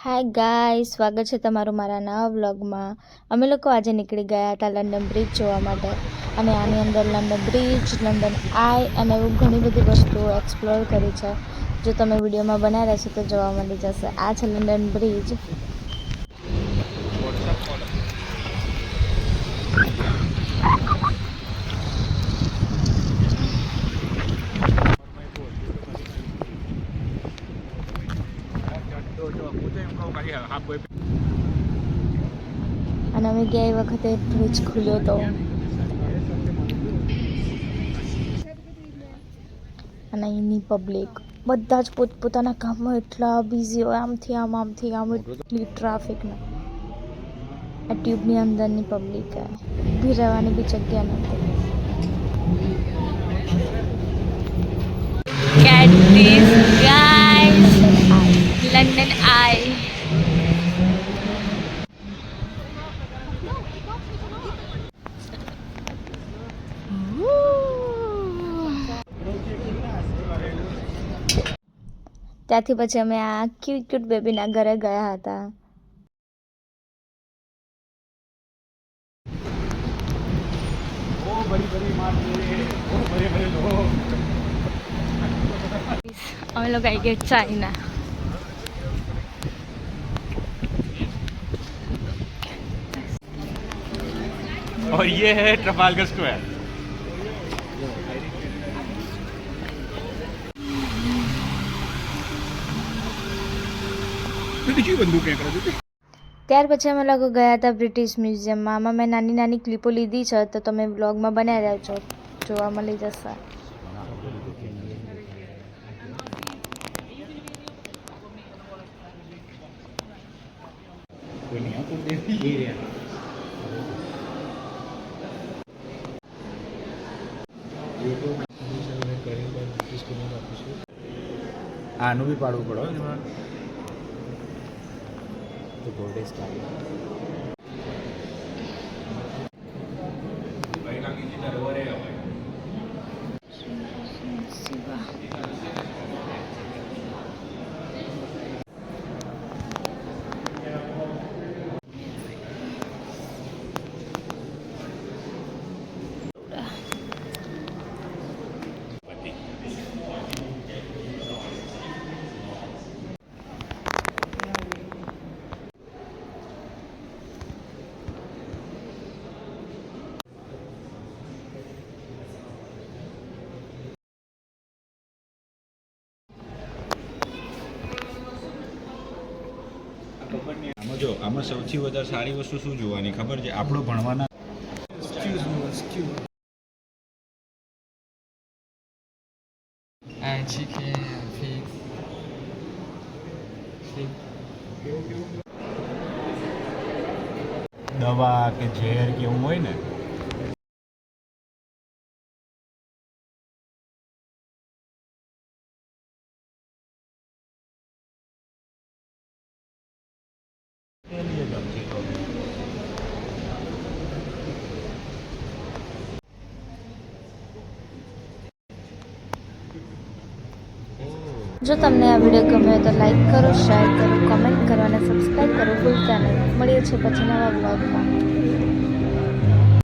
હાય ગાય, સ્વાગત છે તમારું મારા નવા વ્લોગમાં. અમે લોકો આજે નીકળી ગયા હતા લંડન બ્રિજ જોવા માટે, અને આની અંદર લંડન બ્રિજ, લંડન આઈ અને એવું ઘણી બધી વસ્તુઓ એક્સપ્લોર કરી છે. જો તમે વિડીયોમાં બનાવી રહેશો તો જોવા મળી જશે. આ છે લંડન બ્રિજ. અને અમે ગયા એ વખતે બ્રિજ ખુલ્યો હતો, અને અહીંની પબ્લિક બધા જ પોતપોતાના કામમાં એટલા બિઝી હોય, આમથી આમ આમથી આમ, એટલી ટ્રાફિકમાં. આ ટ્યુબની અંદરની પબ્લિક ઊભી રહેવાની બી જગ્યા નથી. Get this guys, London Eye. ત્યાંથી પછી અમે આ ક્યુટ બેબીના ઘરે ગયા હતા. અમે लोग आई गए चाइना. और ये है ट्रफालगर स्क्वायर. ત્યાર પછી અમે લોકો ગયા હતા બ્રિટિશ મ્યુઝિયમમાં. આમાં મેં નાની નાની ક્લિપો લીધી છે, તો તમે વ્લોગમાં બનાવી રહેજો, જોવા મળી જશે. આનું બી પાડવું પડે તો ગોલ્ડન સ્ટાર. આમાં જો આમાં સૌથી વધારે સારી વસ્તુ શું જોવાની ખબર છે? આપણો ભણવાના દવા કે ઝેર કે એવું હોય ને, જો તમને આ વિડીયો ગમ્યો તો લાઈક કરો, શેર કરો, કમેન્ટ કરો અને સબસ્ક્રાઈબ કરો ભૂલતા નહીં. મળીએ છીએ પછી નવા વ્લોગમાં.